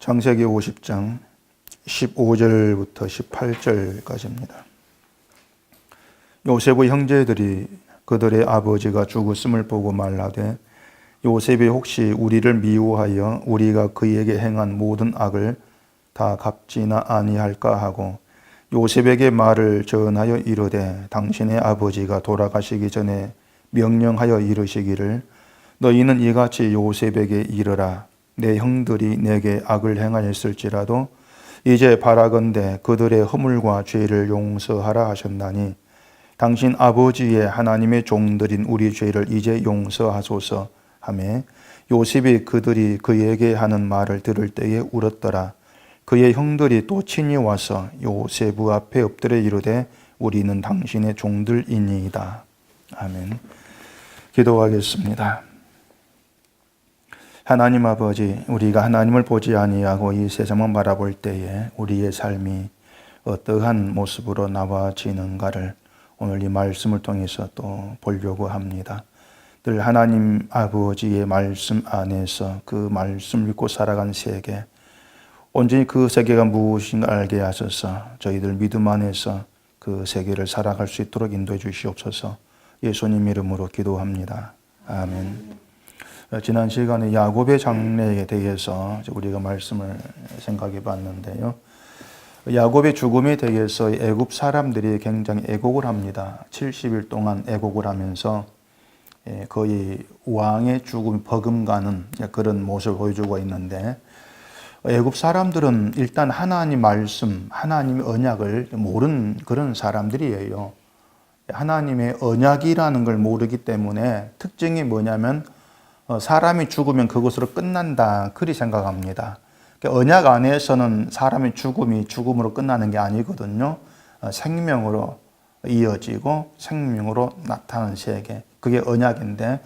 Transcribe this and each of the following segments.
창세기 50장 15절부터 18절까지입니다. 요셉의 형제들이 그들의 아버지가 죽었음을 보고 말하되 요셉이 혹시 우리를 미워하여 우리가 그에게 행한 모든 악을 다 갚지나 아니할까 하고 요셉에게 말을 전하여 이르되 당신의 아버지가 돌아가시기 전에 명령하여 이르시기를 너희는 이같이 요셉에게 이르라. 내 형들이 내게 악을 행하였을지라도 이제 바라건대 그들의 허물과 죄를 용서하라 하셨나니 당신 아버지의 하나님의 종들인 우리 죄를 이제 용서하소서 하매 요셉이 그들이 그에게 하는 말을 들을 때에 울었더라. 그의 형들이 또 친히 와서 요셉 앞에 엎드려 이르되 우리는 당신의 종들이니이다. 아멘. 기도하겠습니다. 하나님 아버지, 우리가 하나님을 보지 아니하고 이 세상만 바라볼 때에 우리의 삶이 어떠한 모습으로 나와지는가를 오늘 이 말씀을 통해서 또 보려고 합니다. 늘 하나님 아버지의 말씀 안에서 그 말씀 믿고 살아간 세계, 온전히 그 세계가 무엇인가 알게 하셔서 저희들 믿음 안에서 그 세계를 살아갈 수 있도록 인도해 주시옵소서. 예수님 이름으로 기도합니다. 아멘. 지난 시간에 야곱의 장래에 대해서 우리가 말씀을 생각해 봤는데요. 야곱의 죽음에 대해서 애굽 사람들이 굉장히 애곡을 합니다. 70일 동안 애곡을 하면서 거의 왕의 죽음이 버금가는 그런 모습을 보여주고 있는데 애굽 사람들은 일단 하나님 말씀, 하나님의 언약을 모르는 그런 사람들이에요. 하나님의 언약이라는 걸 모르기 때문에 특징이 뭐냐면 사람이 죽으면 그것으로 끝난다 그리 생각합니다. 언약 안에서는 사람의 죽음이 죽음으로 끝나는 게 아니거든요. 생명으로 이어지고 생명으로 나타나는 세계, 그게 언약인데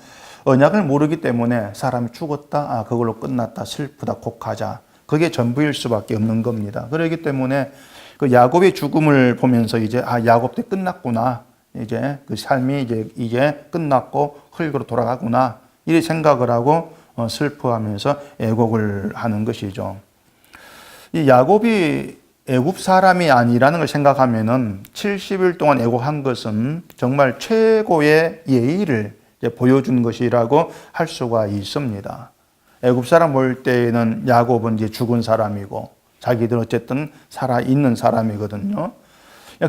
언약을 모르기 때문에 사람이 죽었다, 그걸로 끝났다, 슬프다, 곡하자, 그게 전부일 수밖에 없는 겁니다. 그렇기 때문에 그 야곱의 죽음을 보면서 이제 야곱 때 끝났구나, 이제 그 삶이 이제 끝났고 흙으로 돌아가구나 이렇게 생각을 하고 슬퍼하면서 애곡을 하는 것이죠. 이 야곱이 애굽 사람이 아니라는 걸 생각하면은 70일 동안 애곡한 것은 정말 최고의 예의를 보여준 것이라고 할 수가 있습니다. 애굽 사람 볼 때는 야곱은 이제 죽은 사람이고 자기들 어쨌든 살아있는 사람이거든요.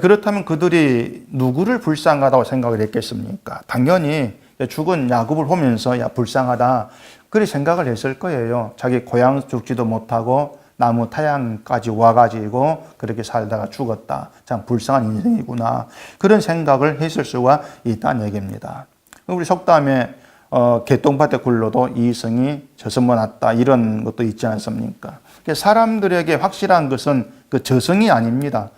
그렇다면 그들이 누구를 불쌍하다고 생각을 했겠습니까? 당연히 죽은 야곱을 보면서 불쌍하다 그렇게 생각을 했을 거예요. 자기 고향 죽지도 못하고 나무 타양까지 와가지고 그렇게 살다가 죽었다. 참 불쌍한 인생이구나. 그런 생각을 했을 수가 있다는 얘기입니다. 우리 속담에 개똥밭에 굴러도 이성이 저승만 왔다 이런 것도 있지 않습니까? 사람들에게 확실한 것은 그 저승이 아닙니다.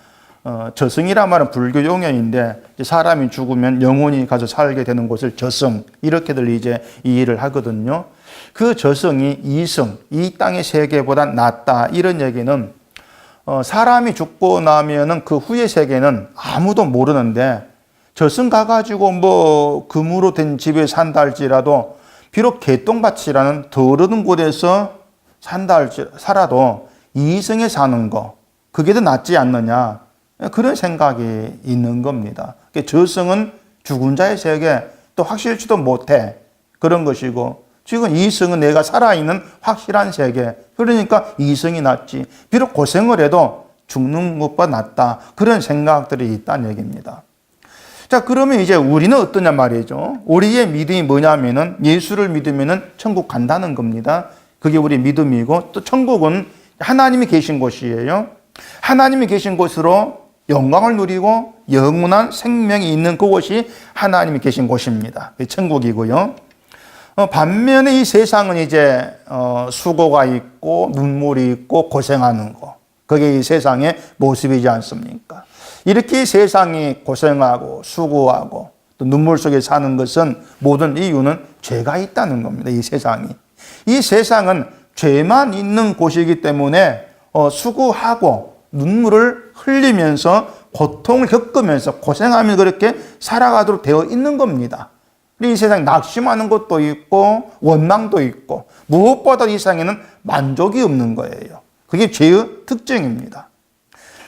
저승이란 말은 불교 용어인데 사람이 죽으면 영혼이 가서 살게 되는 곳을 저승 이렇게들 이제 이해를 하거든요. 그 저승이 이승, 이 땅의 세계보다 낫다 이런 얘기는 사람이 죽고 나면은 그 후의 세계는 아무도 모르는데 저승 가가지고 뭐 금으로 된 집에 산다 할지라도 비록 개똥밭이라는 더러운 곳에서 산다 살아도 이승에 사는 거 그게 더 낫지 않느냐 그런 생각이 있는 겁니다. 저승은 죽은 자의 세계 또 확실치도 못해 그런 것이고 지금 이승은 내가 살아있는 확실한 세계 그러니까 이승이 낫지 비록 고생을 해도 죽는 것보다 낫다 그런 생각들이 있다는 얘기입니다. 자, 그러면 이제 우리는 어떠냐 말이죠. 우리의 믿음이 뭐냐면은 예수를 믿으면은 천국 간다는 겁니다. 그게 우리 믿음이고 또 천국은 하나님이 계신 곳이에요. 하나님이 계신 곳으로 영광을 누리고 영원한 생명이 있는 그곳이 하나님이 계신 곳입니다. 천국이고요. 반면에 이 세상은 이제 수고가 있고 눈물이 있고 고생하는 거 그게 이 세상의 모습이지 않습니까? 이렇게 세상이 고생하고 수고하고 또 눈물 속에 사는 것은 모든 이유는 죄가 있다는 겁니다. 이 세상이. 이 세상은 죄만 있는 곳이기 때문에 수고하고 눈물을 흘리면서 고통을 겪으면서 고생하면서 그렇게 살아가도록 되어 있는 겁니다. 이 세상에 낙심하는 것도 있고 원망도 있고 무엇보다 이 세상에는 만족이 없는 거예요. 그게 죄의 특징입니다.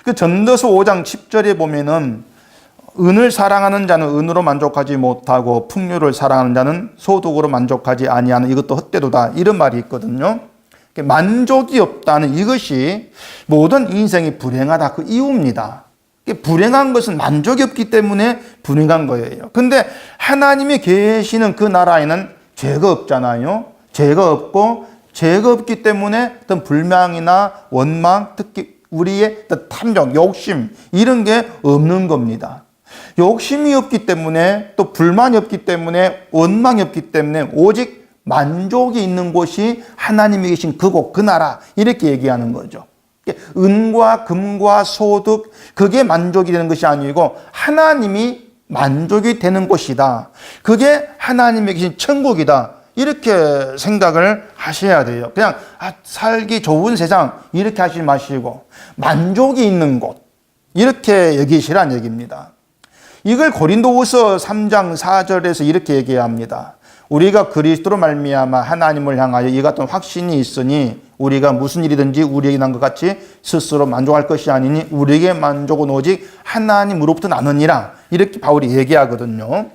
그 전도서 5장 10절에 보면은 은을 사랑하는 자는 은으로 만족하지 못하고 풍류를 사랑하는 자는 소득으로 만족하지 아니하는 이것도 헛되도다, 이런 말이 있거든요. 만족이 없다는 이것이 모든 인생이 불행하다 그 이유입니다. 불행한 것은 만족이 없기 때문에 불행한 거예요. 근데 하나님이 계시는 그 나라에는 죄가 없잖아요. 죄가 없고 죄가 없기 때문에 어떤 불명이나 원망, 특히 우리의 어떤 탐욕, 욕심 이런 게 없는 겁니다. 욕심이 없기 때문에, 또 불만이 없기 때문에, 원망이 없기 때문에 오직 만족이 있는 곳이 하나님이 계신 그곳, 그 나라, 이렇게 얘기하는 거죠. 은과 금과 소득, 그게 만족이 되는 것이 아니고 하나님이 만족이 되는 곳이다. 그게 하나님이 계신 천국이다. 이렇게 생각을 하셔야 돼요. 그냥 살기 좋은 세상 이렇게 하지 마시고 만족이 있는 곳, 이렇게 여기시란 얘기입니다. 이걸 고린도후서 3장 4절에서 이렇게 얘기합니다. 우리가 그리스도로 말미암아 하나님을 향하여 이 같은 확신이 있으니 우리가 무슨 일이든지 우리에게 난 것 같이 스스로 만족할 것이 아니니 우리에게 만족은 오직 하나님으로부터 나느니라, 이렇게 바울이 얘기하거든요.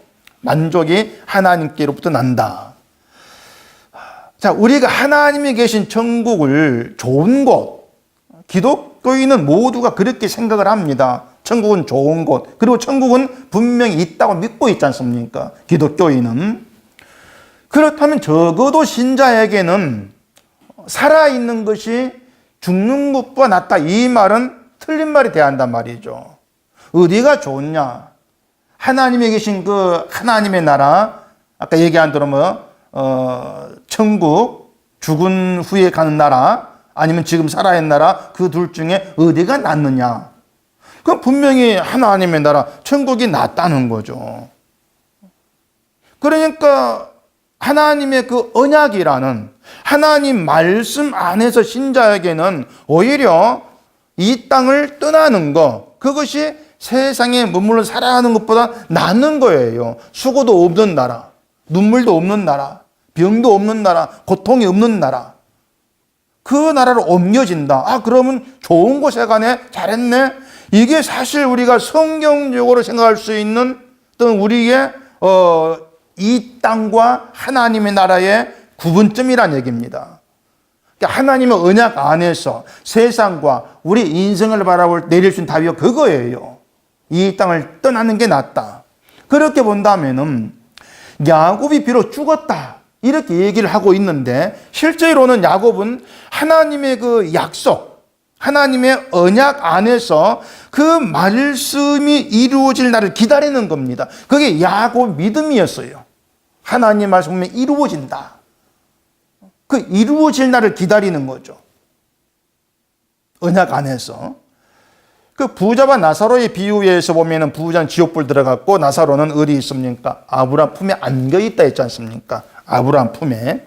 만족이 하나님께로부터 난다. 자, 우리가 하나님이 계신 천국을 좋은 곳, 기독교인은 모두가 그렇게 생각을 합니다. 천국은 좋은 곳, 그리고 천국은 분명히 있다고 믿고 있지 않습니까? 기독교인은. 그렇다면 적어도 신자에게는 살아있는 것이 죽는 것보다 낫다, 이 말은 틀린 말이 돼야 한단 말이죠. 어디가 좋냐? 하나님이 계신 그 하나님의 나라, 아까 얘기한 대로 천국, 죽은 후에 가는 나라, 아니면 지금 살아있는 나라, 그 둘 중에 어디가 낫느냐? 그럼 분명히 하나님의 나라, 천국이 낫다는 거죠. 그러니까 하나님의 그 언약이라는 하나님 말씀 안에서 신자에게는 오히려 이 땅을 떠나는 것, 그것이 세상에 머물러 살아가는 것보다 낫는 거예요. 수고도 없는 나라, 눈물도 없는 나라, 병도 없는 나라, 고통이 없는 나라, 그 나라로 옮겨진다. 그러면 좋은 곳에 가네, 잘했네. 이게 사실 우리가 성경적으로 생각할 수 있는 어떤 우리의 이 땅과 하나님의 나라의 구분점이란 얘기입니다. 그러니까 하나님의 언약 안에서 세상과 우리 인생을 바라볼 내릴 수 있는 답이 그거예요. 이 땅을 떠나는 게 낫다. 그렇게 본다면은 야곱이 비록 죽었다, 이렇게 얘기를 하고 있는데 실제로는 야곱은 하나님의 그 약속, 하나님의 언약 안에서 그 말씀이 이루어질 날을 기다리는 겁니다. 그게 야곱 믿음이었어요. 하나님 말씀이 이루어진다. 그 이루어질 날을 기다리는 거죠. 언약 안에서. 그 부자와 나사로의 비유에서 보면은 부자는 지옥불 들어갔고 나사로는 어디 있습니까? 아브라함 품에 안겨 있다 했지 않습니까? 아브라함 품에.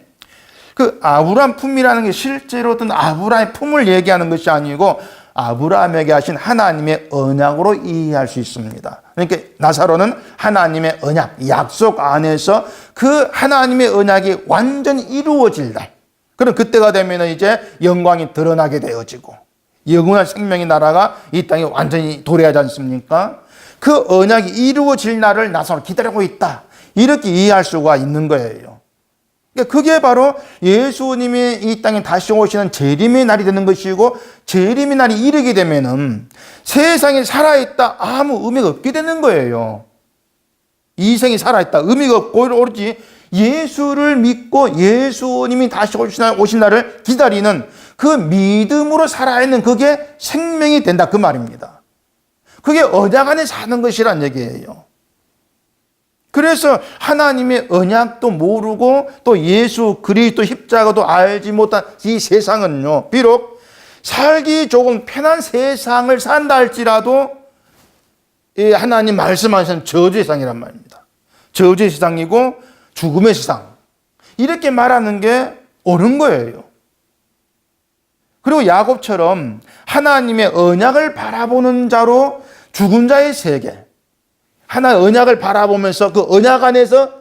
그 아브라함 품이라는 게 실제로 어떤 아브라함의 품을 얘기하는 것이 아니고 아브라함에게 하신 하나님의 언약으로 이해할 수 있습니다. 그러니까 나사로는 하나님의 언약, 약속 안에서 그 하나님의 언약이 완전히 이루어질 날, 그럼 그때가 되면 이제 영광이 드러나게 되어지고 영원한 생명의 나라가 이 땅에 완전히 도래하지 않습니까? 그 언약이 이루어질 날을 나사로 기다리고 있다, 이렇게 이해할 수가 있는 거예요. 그게 바로 예수님이 이 땅에 다시 오시는 재림의 날이 되는 것이고, 재림의 날이 이르게 되면은 세상에 살아있다 아무 의미가 없게 되는 거예요. 이 생이 살아있다 의미가 없고 오로지 예수를 믿고 예수님이 다시 오신 날을 기다리는 그 믿음으로 살아있는 그게 생명이 된다, 그 말입니다. 그게 언약 안에 사는 것이란 얘기예요. 그래서 하나님의 언약도 모르고 또 예수 그리스도 십자가도 알지 못한 이 세상은요, 비록 살기 조금 편한 세상을 산다 할지라도 이 하나님 말씀하시는 저주의 세상이란 말입니다. 저주의 세상이고 죽음의 세상, 이렇게 말하는 게 옳은 거예요. 그리고 야곱처럼 하나님의 언약을 바라보는 자로 죽은 자의 세계, 하나의 언약을 바라보면서 그 언약 안에서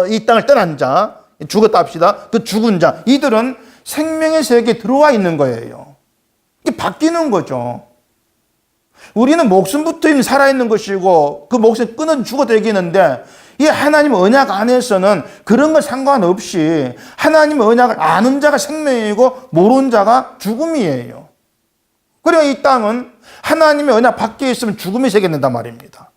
이 땅을 떠난 자, 죽었다 합시다. 그 죽은 자, 이들은 생명의 세계에 들어와 있는 거예요. 이게 바뀌는 거죠. 우리는 목숨부터 살아있는 것이고 그 목숨 끊어 죽어도 되겠는데 이 하나님 언약 안에서는 그런 거 상관없이 하나님 언약을 아는 자가 생명이고 모르는 자가 죽음이에요. 그리고 이 땅은 하나님의 언약 밖에 있으면 죽음이 새겨낸단 말입니다.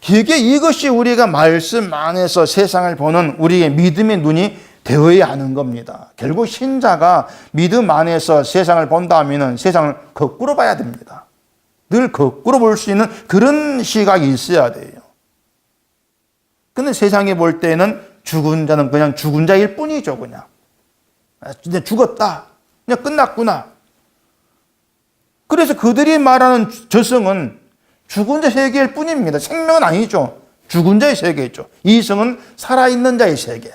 길게 이것이 우리가 말씀 안에서 세상을 보는 우리의 믿음의 눈이 되어야 하는 겁니다. 결국 신자가 믿음 안에서 세상을 본다면 세상을 거꾸로 봐야 됩니다. 늘 거꾸로 볼 수 있는 그런 시각이 있어야 돼요. 근데 세상에 볼 때는 죽은 자는 그냥 죽은 자일 뿐이죠, 그냥. 이제 죽었다. 그냥 끝났구나. 그래서 그들이 말하는 저승은 죽은 자 세계일 뿐입니다. 생명은 아니죠. 죽은 자의 세계죠. 이성은 살아있는 자의 세계.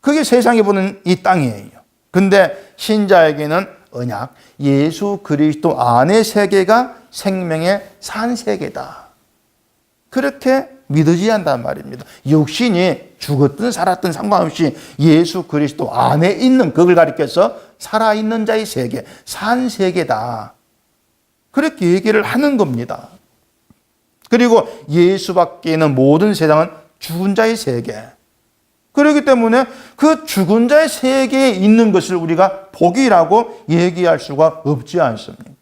그게 세상에 보는 이 땅이에요. 근데 신자에게는 언약, 예수 그리스도 안의 세계가 생명의 산 세계다. 그렇게 믿어져야 한단 말입니다. 육신이 죽었든 살았든 상관없이 예수 그리스도 안에 있는 그걸 가리켜서 살아있는 자의 세계, 산 세계다. 그렇게 얘기를 하는 겁니다. 그리고 예수밖에는 모든 세상은 죽은 자의 세계. 그렇기 때문에 그 죽은 자의 세계에 있는 것을 우리가 복이라고 얘기할 수가 없지 않습니까?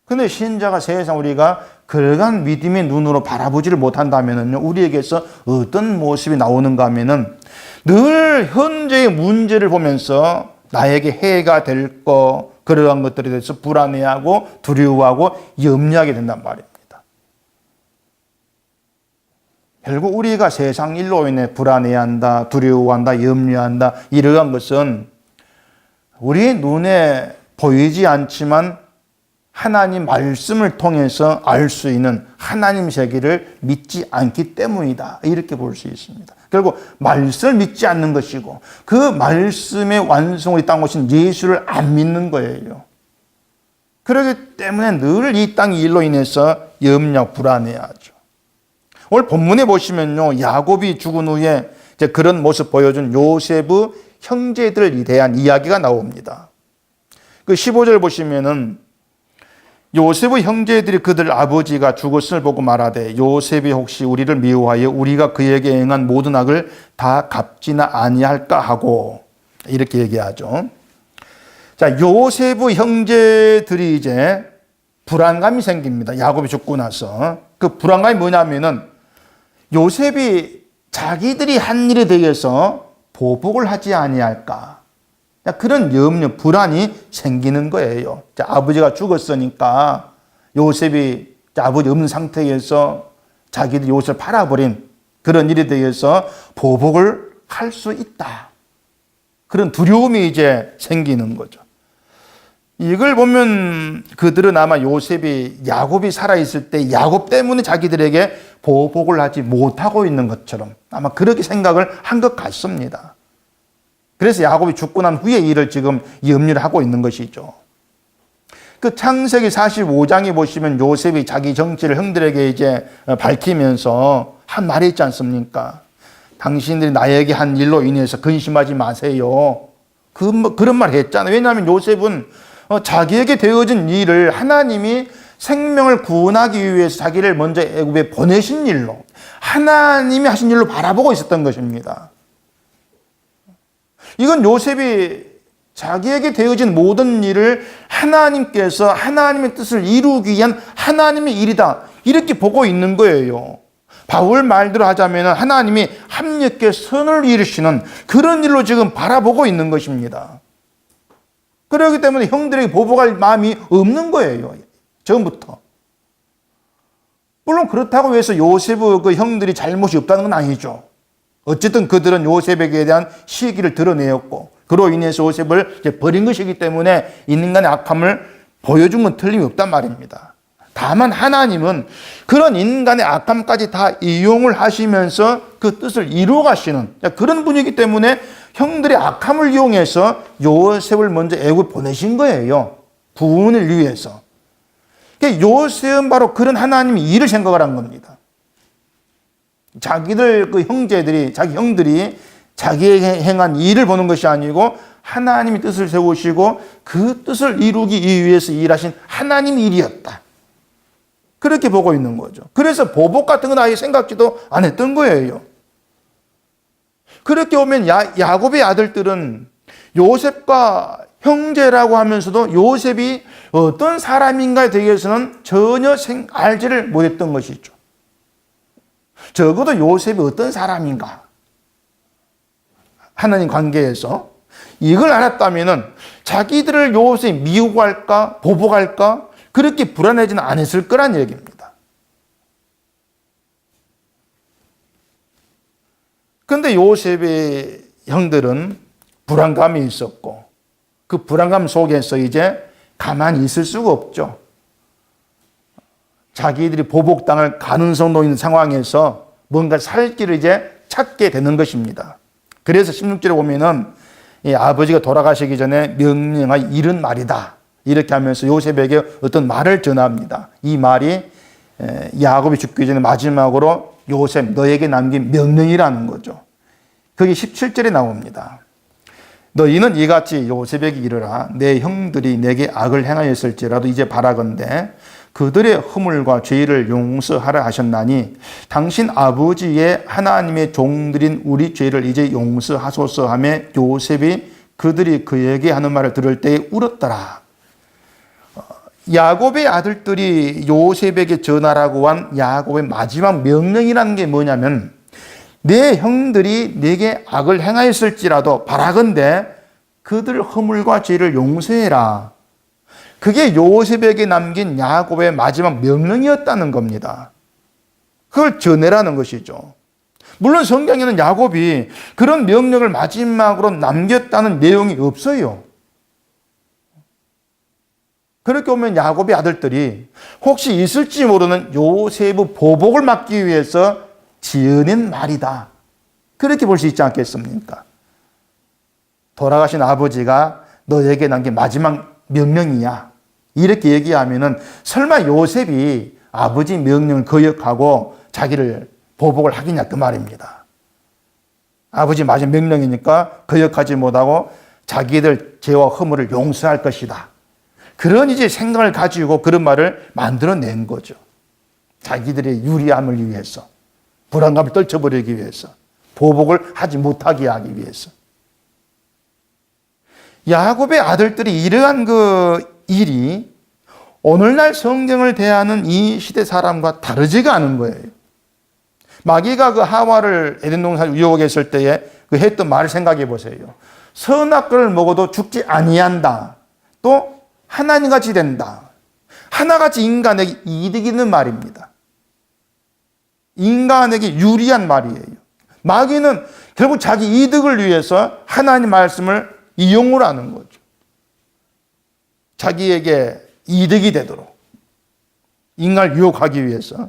근데 신자가 세상 우리가 그러한 믿음의 눈으로 바라보지를 못한다면요, 우리에게서 어떤 모습이 나오는가 하면은 늘 현재의 문제를 보면서 나에게 해가 될 거, 그러한 것들에 대해서 불안해하고 두려워하고 염려하게 된단 말입니다. 결국 우리가 세상 일로 인해 불안해한다, 두려워한다, 염려한다, 이러한 것은 우리의 눈에 보이지 않지만 하나님 말씀을 통해서 알 수 있는 하나님 세계를 믿지 않기 때문이다. 이렇게 볼 수 있습니다. 결국 말씀을 믿지 않는 것이고 그 말씀의 완성을 이 땅 오신 예수를 안 믿는 거예요. 그렇기 때문에 늘 이 땅 일로 인해서 염려, 불안해하죠. 오늘 본문에 보시면요, 야곱이 죽은 후에 이제 그런 모습 보여준 요셉의 형제들에 대한 이야기가 나옵니다. 그 15절 보시면은 요셉의 형제들이 그들 아버지가 죽었음을 보고 말하되 요셉이 혹시 우리를 미워하여 우리가 그에게 행한 모든 악을 다 갚지나 아니할까 하고 이렇게 얘기하죠. 자, 요셉의 형제들이 이제 불안감이 생깁니다. 야곱이 죽고 나서. 그 불안감이 뭐냐면은 요셉이 자기들이 한 일에 대해서 보복을 하지 아니할까. 그런 염려, 불안이 생기는 거예요. 아버지가 죽었으니까 요셉이 아버지 없는 상태에서 자기들이 요셉을 팔아버린 그런 일에 대해서 보복을 할 수 있다. 그런 두려움이 이제 생기는 거죠. 이걸 보면 그들은 아마 요셉이 야곱이 살아있을 때 야곱 때문에 자기들에게 보복을 하지 못하고 있는 것처럼 아마 그렇게 생각을 한 것 같습니다. 그래서 야곱이 죽고 난 후에 일을 지금 염려를 하고 있는 것이죠. 그 창세기 45장에 보시면 요셉이 자기 정체를 형들에게 이제 밝히면서 한 말이 있지 않습니까? 당신들이 나에게 한 일로 인해서 근심하지 마세요. 그런 말 했잖아요. 왜냐하면 요셉은 자기에게 되어진 일을 하나님이 생명을 구원하기 위해서 자기를 먼저 애굽에 보내신 일로, 하나님이 하신 일로 바라보고 있었던 것입니다. 이건 요셉이 자기에게 되어진 모든 일을 하나님께서 하나님의 뜻을 이루기 위한 하나님의 일이다, 이렇게 보고 있는 거예요. 바울 말대로 하자면 하나님이 합력해 선을 이루시는 그런 일로 지금 바라보고 있는 것입니다. 그렇기 때문에 형들에게 보복할 마음이 없는 거예요. 처음부터. 물론 그렇다고 해서 요셉의 그 형들이 잘못이 없다는 건 아니죠. 어쨌든 그들은 요셉에게 대한 시기를 드러내었고 그로 인해서 요셉을 이제 버린 것이기 때문에 인간의 악함을 보여준 건 틀림이 없단 말입니다. 다만 하나님은 그런 인간의 악함까지 다 이용을 하시면서 그 뜻을 이루어 가시는 그런 분이기 때문에 형들의 악함을 이용해서 요셉을 먼저 애굽에 보내신 거예요. 구원을 위해서. 요셉은 바로 그런 하나님의 일을 생각을 한 겁니다. 자기들 그 형제들이, 자기 형들이 자기에게 행한 일을 보는 것이 아니고 하나님이 뜻을 세우시고 그 뜻을 이루기 위해서 일하신 하나님의 일이었다. 그렇게 보고 있는 거죠. 그래서 보복 같은 건 아예 생각지도 안 했던 거예요. 그렇게 보면 야곱의 아들들은 요셉과 형제라고 하면서도 요셉이 어떤 사람인가에 대해서는 전혀 알지를 못했던 것이죠. 적어도 요셉이 어떤 사람인가, 하나님 관계에서 이걸 알았다면 자기들을 요셉이 미워할까 보복할까 그렇게 불안해지는 않았을 거란 얘기입니다. 그런데 요셉의 형들은 불안감이 있었고 그 불안감 속에서 이제 가만히 있을 수가 없죠. 자기들이 보복당할 가능성도 있는 상황에서 뭔가 살 길을 이제 찾게 되는 것입니다. 그래서 16절에 보면은 아버지가 돌아가시기 전에 명령하여 이른 말이다. 이렇게 하면서 요셉에게 어떤 말을 전합니다. 이 말이 야곱이 죽기 전에 마지막으로 요셉 너에게 남긴 명령이라는 거죠. 그게 17절에 나옵니다. 너희는 이같이 요셉에게 이르라. 내 형들이 내게 악을 행하였을지라도 이제 바라건대 그들의 허물과 죄를 용서하라 하셨나니 당신 아버지의 하나님의 종들인 우리 죄를 이제 용서하소서 하며 요셉이 그들이 그에게 하는 말을 들을 때에 울었더라. 야곱의 아들들이 요셉에게 전하라고 한 야곱의 마지막 명령이라는 게 뭐냐면 내 형들이 내게 악을 행하였을지라도 바라건대 그들 허물과 죄를 용서해라. 그게 요셉에게 남긴 야곱의 마지막 명령이었다는 겁니다. 그걸 전해라는 것이죠. 물론 성경에는 야곱이 그런 명령을 마지막으로 남겼다는 내용이 없어요. 그렇게 보면 야곱의 아들들이 혹시 있을지 모르는 요셉의 보복을 막기 위해서 지어낸 말이다. 그렇게 볼 수 있지 않겠습니까? 돌아가신 아버지가 너에게 남긴 마지막 명령이야. 이렇게 얘기하면은 설마 요셉이 아버지 명령을 거역하고 자기를 보복을 하겠냐 그 말입니다. 아버지 마지막 명령이니까 거역하지 못하고 자기들 죄와 허물을 용서할 것이다. 그런 이제 생각을 가지고 그런 말을 만들어낸 거죠. 자기들의 유리함을 위해서, 불안감을 떨쳐버리기 위해서, 보복을 하지 못하게 하기 위해서. 야곱의 아들들이 이러한 그 일이 오늘날 성경을 대하는 이 시대 사람과 다르지가 않은 거예요. 마귀가 그 하와를 에덴 동산에 유혹했을 때에 그 했던 말을 생각해 보세요. 선악과를 먹어도 죽지 아니한다. 또 하나님같이 된다. 하나같이 인간에게 이득 있는 말입니다. 인간에게 유리한 말이에요. 마귀는 결국 자기 이득을 위해서 하나님 말씀을 이용을 하는 거죠. 자기에게 이득이 되도록 인간을 유혹하기 위해서.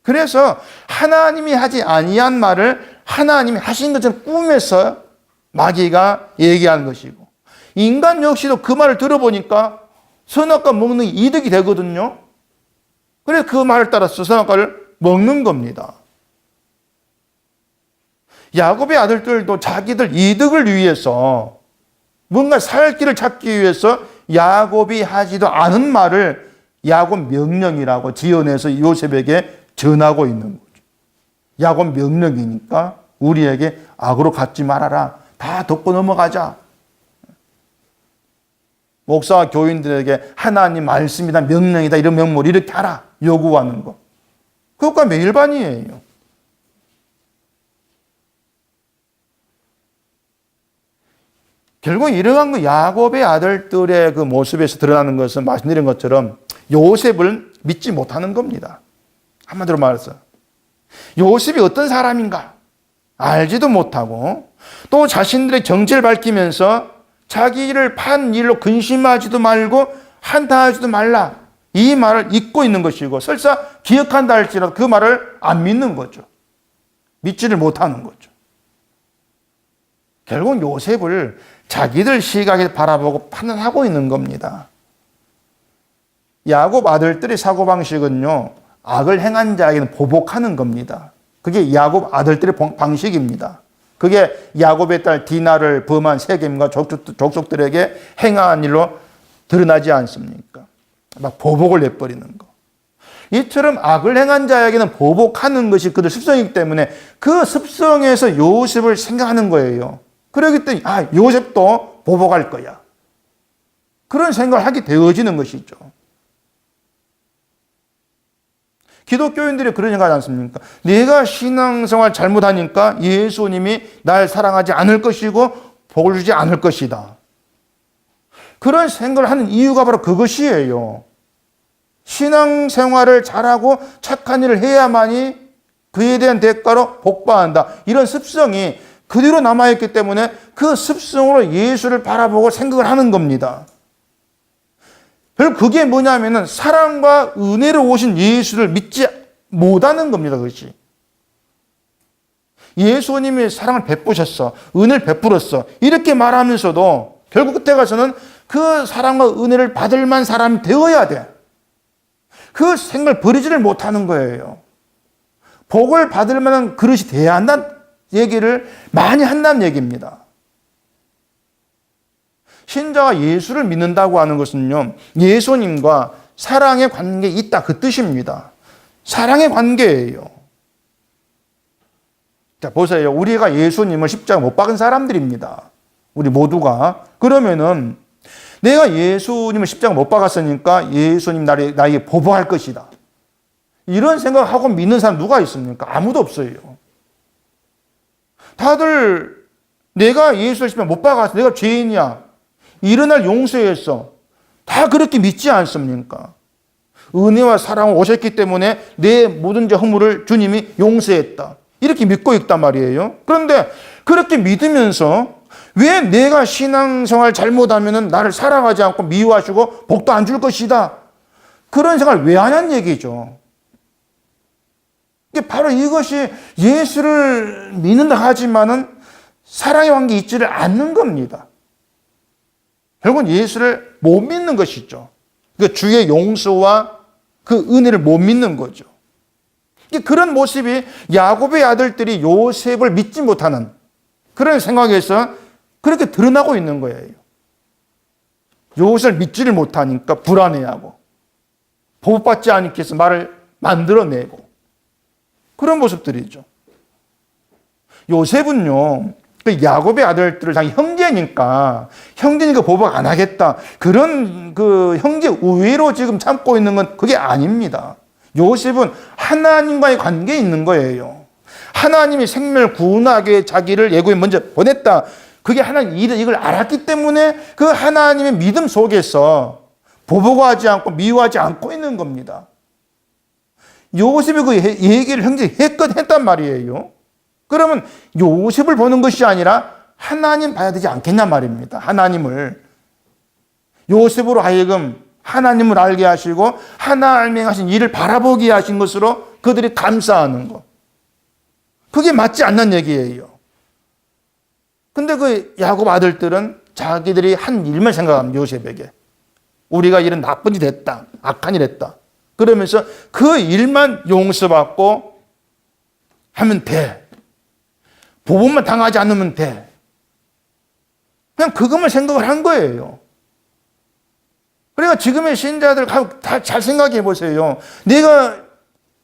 그래서 하나님이 하지 아니한 말을 하나님이 하신 것처럼 꿈에서 마귀가 얘기하는 것이고, 인간 역시도 그 말을 들어보니까 선악과 먹는 게 이득이 되거든요. 그래서 그 말을 따라서 선악과를 먹는 겁니다. 야곱의 아들들도 자기들 이득을 위해서 뭔가 살 길을 찾기 위해서 야곱이 하지도 않은 말을 야곱 명령이라고 지어내서 요셉에게 전하고 있는 거죠. 야곱 명령이니까 우리에게 악으로 갚지 말아라. 다 덮고 넘어가자. 목사와 교인들에게 하나님 말씀이다, 명령이다, 이런 명물 이렇게 하라 요구하는 거. 그것과 매일반이에요. 결국 이러한 그 야곱의 아들들의 그 모습에서 드러나는 것은 말씀드린 것처럼 요셉을 믿지 못하는 겁니다. 한마디로 말해서 요셉이 어떤 사람인가 알지도 못하고 또 자신들의 정체를 밝히면서 자기를 판 일로 근심하지도 말고 한탄하지도 말라 이 말을 잊고 있는 것이고 설사 기억한다 할지라도 그 말을 안 믿는 거죠. 믿지를 못하는 거죠. 결국 요셉을 자기들 시각에 바라보고 판단하고 있는 겁니다. 야곱 아들들의 사고방식은요, 악을 행한 자에게는 보복하는 겁니다. 그게 야곱 아들들의 방식입니다. 그게 야곱의 딸 디나를 범한 세겜과 족속들에게 행한 일로 드러나지 않습니까? 막 보복을 내버리는 거. 이처럼 악을 행한 자에게는 보복하는 것이 그들 습성이기 때문에 그 습성에서 요셉을 생각하는 거예요. 그러기 때문에 요셉도 보복할 거야. 그런 생각을 하게 되어지는 것이죠. 기독교인들이 그런 생각하지 않습니까? 내가 신앙생활 잘못하니까 예수님이 날 사랑하지 않을 것이고 복을 주지 않을 것이다. 그런 생각을 하는 이유가 바로 그것이에요. 신앙생활을 잘하고 착한 일을 해야만이 그에 대한 대가로 복받는다. 이런 습성이 그대로 남아있기 때문에 그 습성으로 예수를 바라보고 생각을 하는 겁니다. 결국 그게 뭐냐면은 사랑과 은혜로 오신 예수를 믿지 못하는 겁니다. 그것이. 예수님이 사랑을 베푸셨어. 은혜를 베풀었어. 이렇게 말하면서도 결국 그때 가서는 그 사랑과 은혜를 받을 만한 사람이 되어야 돼. 그 생각을 버리지를 못하는 거예요. 복을 받을 만한 그릇이 돼야 한다는 얘기를 많이 한다는 얘기입니다. 신자가 예수를 믿는다고 하는 것은요, 예수님과 사랑의 관계에 있다 그 뜻입니다. 사랑의 관계예요. 자, 보세요. 우리가 예수님을 십자가 못 박은 사람들입니다. 우리 모두가. 그러면은 내가 예수님을 십자가 못 박았으니까 예수님 나에게 보복할 것이다. 이런 생각하고 믿는 사람 누가 있습니까? 아무도 없어요. 다들 내가 예수를 십자가 못 박았어. 내가 죄인이야. 일어날 용서했어. 다 그렇게 믿지 않습니까? 은혜와 사랑을 오셨기 때문에 내 모든 허물을 주님이 용서했다. 이렇게 믿고 있단 말이에요. 그런데 그렇게 믿으면서 왜 내가 신앙생활 잘못하면 나를 사랑하지 않고 미워하시고 복도 안 줄 것이다. 그런 생각을 왜 하냐는 얘기죠. 바로 이것이 예수를 믿는다 하지만은 사랑의 관계에 있지를 않는 겁니다. 결국은 예수를 못 믿는 것이죠. 그 주의 용서와 그 은혜를 못 믿는 거죠. 그런 모습이 야곱의 아들들이 요셉을 믿지 못하는 그런 생각에서 그렇게 드러나고 있는 거예요. 요셉을 믿지를 못하니까 불안해하고 보복받지 않기 위해서 말을 만들어내고 그런 모습들이죠. 요셉은요, 그 야곱의 아들들을 자기 형제니까 보복 안 하겠다. 그런 그 형제 우애로 지금 참고 있는 건 그게 아닙니다. 요셉은 하나님과의 관계에 있는 거예요. 하나님이 생명을 구원하게 자기를 애굽에 먼저 보냈다. 그게 하나님 이걸 알았기 때문에 그 하나님의 믿음 속에서 보복하지 않고 미워하지 않고 있는 겁니다. 요셉이 그 얘기를 형제가 했단 말이에요. 그러면 요셉을 보는 것이 아니라 하나님 봐야 되지 않겠냐 말입니다. 하나님을. 요셉으로 하여금 하나님을 알게 하시고 하나님이 하신 일을 바라보게 하신 것으로 그들이 감사하는 것. 그게 맞지 않는 얘기예요. 근데 그 야곱 아들들은 자기들이 한 일만 생각합니다. 요셉에게. 우리가 이런 나쁜 일 했다. 악한 일 했다. 그러면서 그 일만 용서받고 하면 돼. 보복만 당하지 않으면 돼. 그냥 그것만 생각을 한 거예요. 그러니까 지금의 신자들 다 잘 생각해 보세요. 내가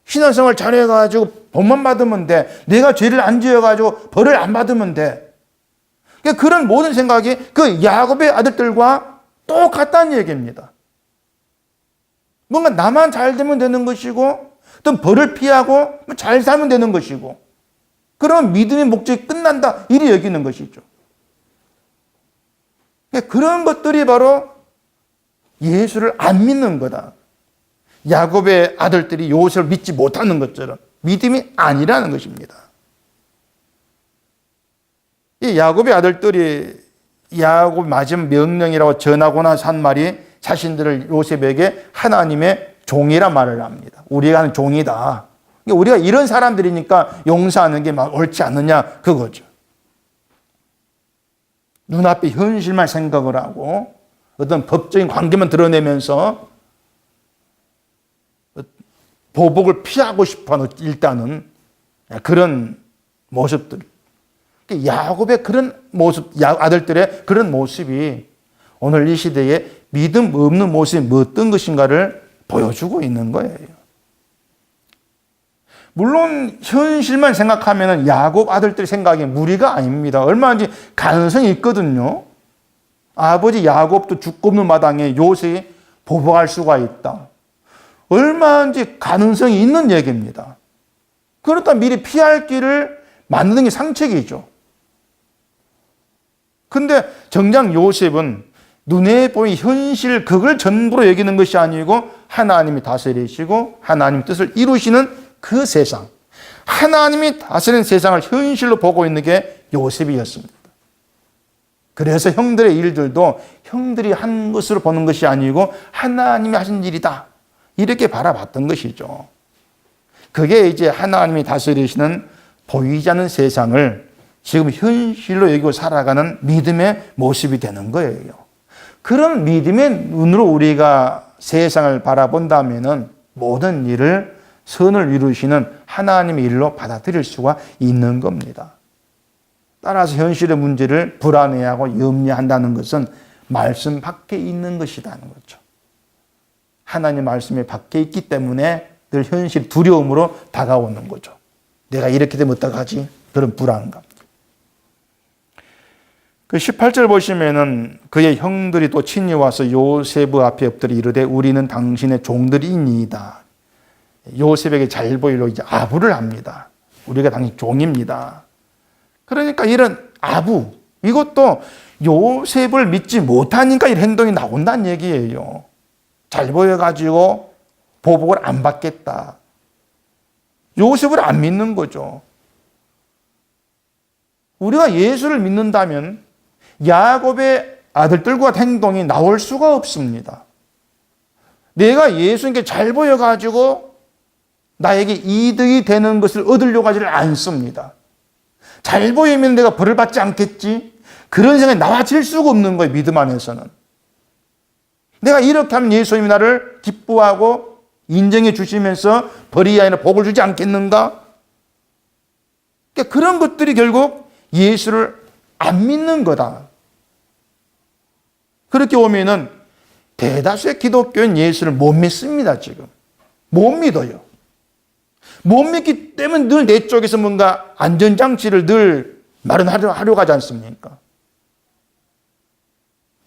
신앙생활 잘해가지고 복만 받으면 돼. 내가 죄를 안 지어가지고 벌을 안 받으면 돼. 그런 모든 생각이 그 야곱의 아들들과 똑같다는 얘기입니다. 뭔가 나만 잘 되면 되는 것이고 또 벌을 피하고 잘 살면 되는 것이고 그러면 믿음의 목적이 끝난다 이리 여기는 것이죠. 그런 것들이 바로 예수를 안 믿는 거다. 야곱의 아들들이 요셉을 믿지 못하는 것처럼 믿음이 아니라는 것입니다. 이 야곱의 아들들이 야곱 마지막 명령이라고 전하고 나서 한 말이 자신들을 요셉에게 하나님의 종이라 말을 합니다. 우리가 하는 종이다. 우리가 이런 사람들이니까 용서하는 게 옳지 않느냐 그거죠. 눈앞에 현실만 생각을 하고 어떤 법적인 관계만 드러내면서 보복을 피하고 싶어하는 일단은 그런 모습들. 야곱의 그런 모습, 아들들의 그런 모습이 오늘 이 시대에 믿음 없는 모습이 어떤 것인가를 보여주고 있는 거예요. 물론 현실만 생각하면 야곱 아들들 생각이 무리가 아닙니다. 얼마든지 가능성이 있거든요. 아버지 야곱도 죽고 없는 마당에 요셉이 보복할 수가 있다. 얼마든지 가능성이 있는 얘기입니다. 그렇다 미리 피할 길을 만드는 게 상책이죠. 근데 정작 요셉은 눈에 보이는 현실 그걸 전부로 여기는 것이 아니고 하나님이 다스리시고 하나님 뜻을 이루시는 그 세상, 하나님이 다스리는 세상을 현실로 보고 있는 게 요셉이었습니다. 그래서 형들의 일들도 형들이 한 것으로 보는 것이 아니고 하나님이 하신 일이다, 이렇게 바라봤던 것이죠. 그게 이제 하나님이 다스리시는 보이지 않는 세상을 지금 현실로 여기고 살아가는 믿음의 모습이 되는 거예요. 그런 믿음의 눈으로 우리가 세상을 바라본다면 모든 일을 선을 이루시는 하나님의 일로 받아들일 수가 있는 겁니다. 따라서 현실의 문제를 불안해하고 염려한다는 것은 말씀 밖에 있는 것이라는 거죠. 하나님의 말씀이 밖에 있기 때문에 늘 현실 두려움으로 다가오는 거죠. 내가 이렇게 되면 어떡하지? 그런 불안감. 그 18절 보시면은 그의 형들이 또 친히 와서 요셉 앞에 엎드려 이르되 우리는 당신의 종들이니이다. 요셉에게 잘 보이려고 이제 아부를 합니다. 우리가 당신 종입니다. 그러니까 이런 아부, 이것도 요셉을 믿지 못하니까 이런 행동이 나온다는 얘기예요. 잘 보여가지고 보복을 안 받겠다. 요셉을 안 믿는 거죠. 우리가 예수를 믿는다면 야곱의 아들들과 행동이 나올 수가 없습니다. 내가 예수님께 잘 보여가지고 나에게 이득이 되는 것을 얻으려고 하지를 않습니다. 잘 보이면 내가 벌을 받지 않겠지? 그런 생각이 나와질 수가 없는 거예요, 믿음 안에서는. 내가 이렇게 하면 예수님이 나를 기뻐하고 인정해 주시면서 벌이 아니라 복을 주지 않겠는가? 그러니까 그런 것들이 결국 예수를 안 믿는 거다. 그렇게 오면은 대다수의 기독교인 예수를 못 믿습니다, 지금. 못 믿어요. 못 믿기 때문에 늘 내 쪽에서 뭔가 안전장치를 늘 마련하려고 하지 않습니까?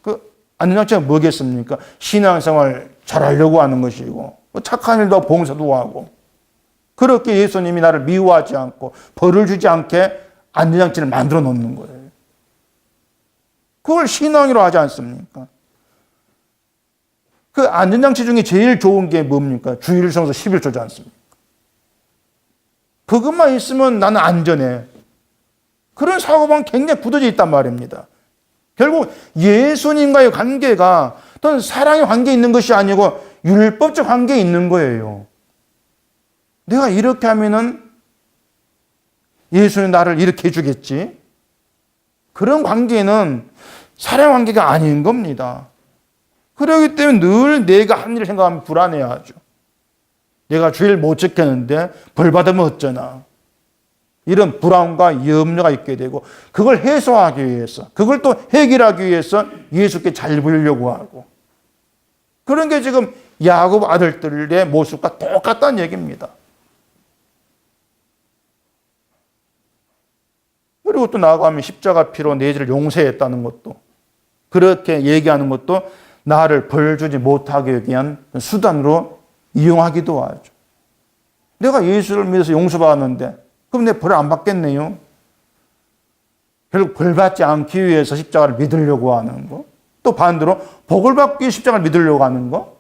그 안전장치가 뭐겠습니까? 신앙생활 잘하려고 하는 것이고, 착한 일도 봉사도 하고, 그렇게 예수님이 나를 미워하지 않고 벌을 주지 않게 안전장치를 만들어 놓는 거예요. 그걸 신앙이라고 하지 않습니까? 그 안전장치 중에 제일 좋은 게 뭡니까? 주일 성수 11조지 않습니까? 그것만 있으면 나는 안전해. 그런 사고방은 굉장히 굳어져 있단 말입니다. 결국 예수님과의 관계가 어떤 사랑의 관계에 있는 것이 아니고 율법적 관계에 있는 거예요. 내가 이렇게 하면은 예수님 나를 이렇게 해주겠지. 그런 관계는 사랑 관계가 아닌 겁니다. 그렇기 때문에 늘 내가 한 일을 생각하면 불안해하죠. 내가 주일 못 지켰는데 벌 받으면 어쩌나. 이런 불안과 염려가 있게 되고 그걸 해소하기 위해서, 그걸 또 해결하기 위해서 예수께 잘 보이려고 하고, 그런 게 지금 야곱 아들들의 모습과 똑같다는 얘기입니다. 그리고 또 나아가면 십자가 피로 내 죄를 용서했다는 것도, 그렇게 얘기하는 것도 나를 벌 주지 못하게 위한 수단으로 이용하기도 하죠. 내가 예수를 믿어서 용서받았는데 그럼 내 벌을 안 받겠네요. 결국 벌 받지 않기 위해서 십자가를 믿으려고 하는 거, 또 반대로 복을 받기 위해 십자가를 믿으려고 하는 거,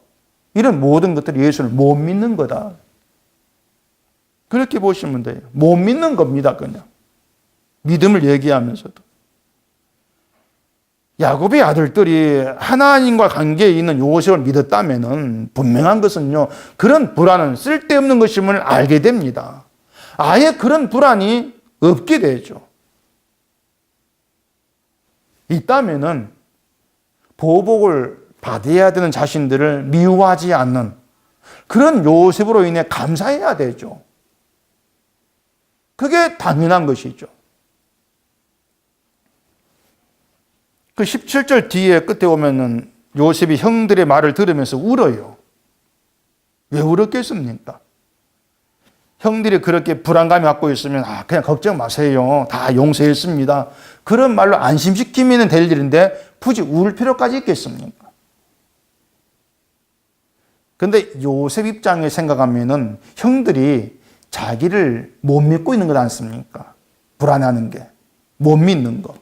이런 모든 것들이 예수를 못 믿는 거다. 그렇게 보시면 돼요. 못 믿는 겁니다, 그냥. 믿음을 얘기하면서도. 야곱의 아들들이 하나님과 관계에 있는 요셉을 믿었다면 분명한 것은요, 그런 불안은 쓸데없는 것임을 알게 됩니다. 아예 그런 불안이 없게 되죠. 있다면은 보복을 받아야 되는 자신들을 미워하지 않는 그런 요셉으로 인해 감사해야 되죠. 그게 당연한 것이죠. 그 17절 뒤에 끝에 오면은 요셉이 형들의 말을 들으면서 울어요. 왜 울었겠습니까? 형들이 그렇게 불안감이 갖고 있으면 그냥 걱정 마세요. 다 용서했습니다. 그런 말로 안심시키면 될 일인데 굳이 울 필요까지 있겠습니까? 근데 요셉 입장에 생각하면은 형들이 자기를 못 믿고 있는 것 않습니까? 불안해하는 게. 못 믿는 거.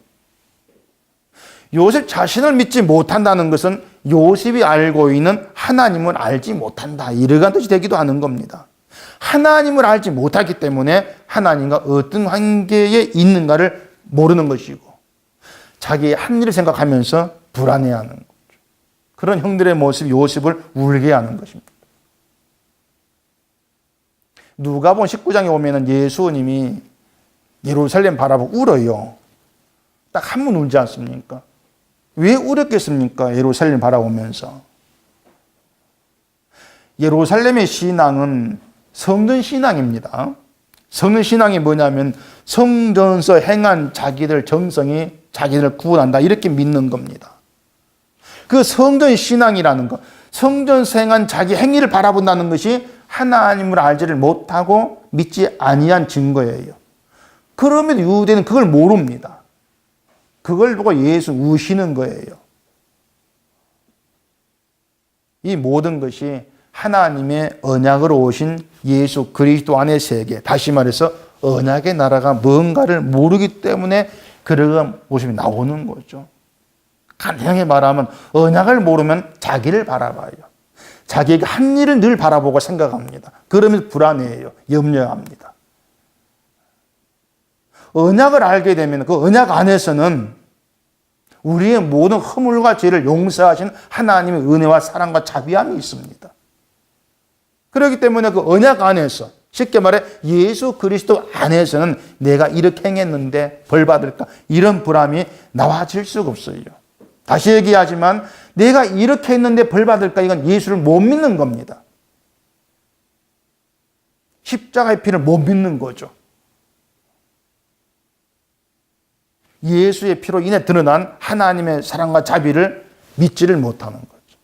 요셉 자신을 믿지 못한다는 것은 요셉이 알고 있는 하나님을 알지 못한다. 이러한 뜻이 되기도 하는 겁니다. 하나님을 알지 못하기 때문에 하나님과 어떤 관계에 있는가를 모르는 것이고 자기의 한 일을 생각하면서 불안해하는 거죠. 그런 형들의 모습이 요셉을 울게 하는 것입니다. 누가복음 19장에 오면 예수님이 예루살렘 바라보고 울어요. 딱 한 번 울지 않습니까? 왜 울었겠습니까? 예루살렘 바라보면서. 예루살렘의 신앙은 성전 신앙입니다. 성전 신앙이 뭐냐면 성전에서 행한 자기들 정성이 자기들을 구원한다 이렇게 믿는 겁니다. 그 성전 신앙이라는 것, 성전에서 행한 자기 행위를 바라본다는 것이 하나님을 알지를 못하고 믿지 아니한 증거예요. 그럼에도 유대는 그걸 모릅니다. 그걸 보고 예수 우시는 거예요. 이 모든 것이 하나님의 언약으로 오신 예수 그리스도 안의 세계, 다시 말해서 언약의 나라가 뭔가를 모르기 때문에 그런 모습이 나오는 거죠. 간단하게 말하면 언약을 모르면 자기를 바라봐요. 자기에게 한 일을 늘 바라보고 생각합니다. 그러면서 불안해해요. 염려합니다. 언약을 알게 되면 그 언약 안에서는 우리의 모든 허물과 죄를 용서하신 하나님의 은혜와 사랑과 자비함이 있습니다. 그렇기 때문에 그 언약 안에서 쉽게 말해 예수 그리스도 안에서는 내가 이렇게 행했는데 벌 받을까 이런 불안이 나와질 수가 없어요. 다시 얘기하지만 내가 이렇게 했는데 벌 받을까 이건 예수를 못 믿는 겁니다. 십자가의 피를 못 믿는 거죠. 예수의 피로 인해 드러난 하나님의 사랑과 자비를 믿지를 못하는 거죠.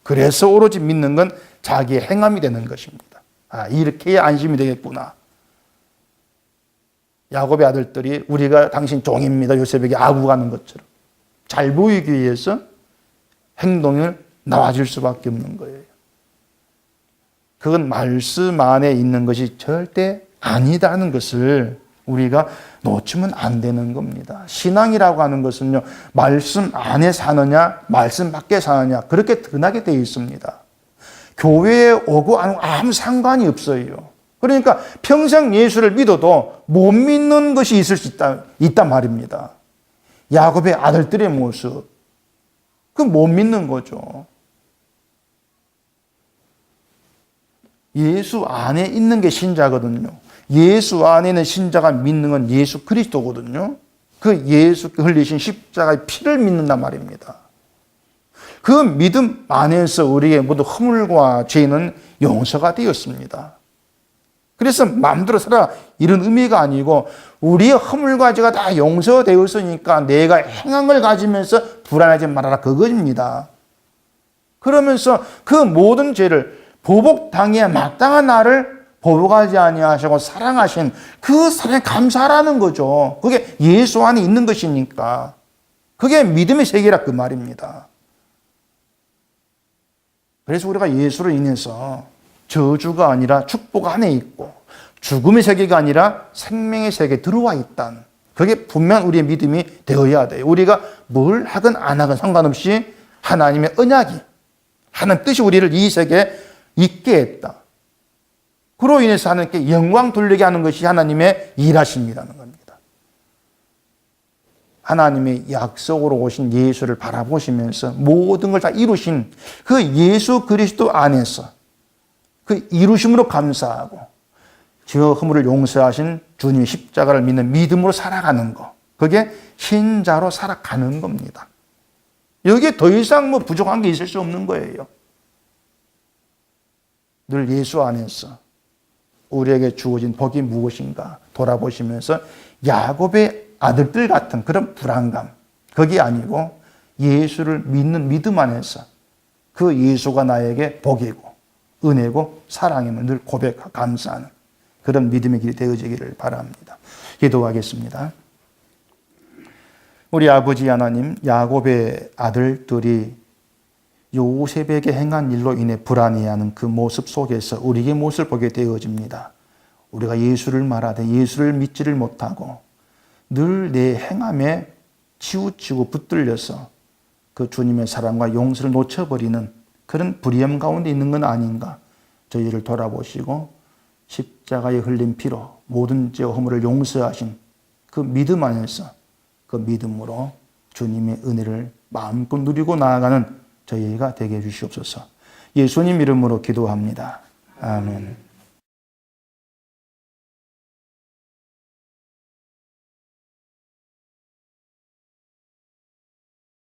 그래서 오로지 믿는 건 자기의 행함이 되는 것입니다. 이렇게 해야 안심이 되겠구나. 야곱의 아들들이 우리가 당신 종입니다. 요셉에게 아부하는 것처럼 잘 보이기 위해서 행동을 나와줄 수밖에 없는 거예요. 그건 말씀 안에 있는 것이 절대 아니다는 것을 우리가 놓치면 안 되는 겁니다. 신앙이라고 하는 것은요, 말씀 안에 사느냐, 말씀 밖에 사느냐, 그렇게 드러나게 되어 있습니다. 교회에 오고 안 오고 아무 상관이 없어요. 그러니까 평생 예수를 믿어도 못 믿는 것이 있을 수 있단 말입니다. 야곱의 아들들의 모습, 그 못 믿는 거죠. 예수 안에 있는 게 신자거든요. 예수 안에 있는 신자가 믿는 건 예수 그리스도거든요. 그 예수 흘리신 십자가의 피를 믿는단 말입니다. 그 믿음 안에서 우리의 모든 허물과 죄는 용서가 되었습니다. 그래서 마음대로 살아 이런 의미가 아니고 우리의 허물과 죄가 다 용서되었으니까 내가 행한 걸 가지면서 불안하지 말아라 그것입니다. 그러면서 그 모든 죄를 보복당해 마땅한 나를 보복하지 아니하시고 사랑하신 그 사랑에 감사하라는 거죠. 그게 예수 안에 있는 것이니까. 그게 믿음의 세계라 그 말입니다. 그래서 우리가 예수로 인해서 저주가 아니라 축복 안에 있고 죽음의 세계가 아니라 생명의 세계에 들어와 있다는 그게 분명 우리의 믿음이 되어야 돼요. 우리가 뭘 하건 안 하건 상관없이 하나님의 언약이 하는 뜻이 우리를 이 세계에 있게 했다. 그로 인해서 하나님께 영광 돌리게 하는 것이 하나님의 일하심이라는 겁니다. 하나님의 약속으로 오신 예수를 바라보시면서 모든 걸 다 이루신 그 예수 그리스도 안에서 그 이루심으로 감사하고 저 허물을 용서하신 주님의 십자가를 믿는 믿음으로 살아가는 것. 그게 신자로 살아가는 겁니다. 여기에 더 이상 부족한 게 있을 수 없는 거예요. 늘 예수 안에서 우리에게 주어진 복이 무엇인가 돌아보시면서 야곱의 아들들 같은 그런 불안감, 그게 아니고 예수를 믿는 믿음 안에서 그 예수가 나에게 복이고 은혜고 사랑임을 늘 고백하고 감사하는 그런 믿음의 길이 되어지기를 바랍니다. 기도하겠습니다. 우리 아버지 하나님, 야곱의 아들들이 요셉에게 행한 일로 인해 불안해하는 그 모습 속에서 우리의 모습을 보게 되어집니다. 우리가 예수를 말하되 예수를 믿지를 못하고 늘 내 행함에 치우치고 붙들려서 그 주님의 사랑과 용서를 놓쳐버리는 그런 불의함 가운데 있는 건 아닌가. 저희를 돌아보시고 십자가에 흘린 피로 모든 죄와 허물을 용서하신 그 믿음 안에서 그 믿음으로 주님의 은혜를 마음껏 누리고 나아가는 저희가 되게 해주시옵소서. 예수님 이름으로 기도합니다. 아멘.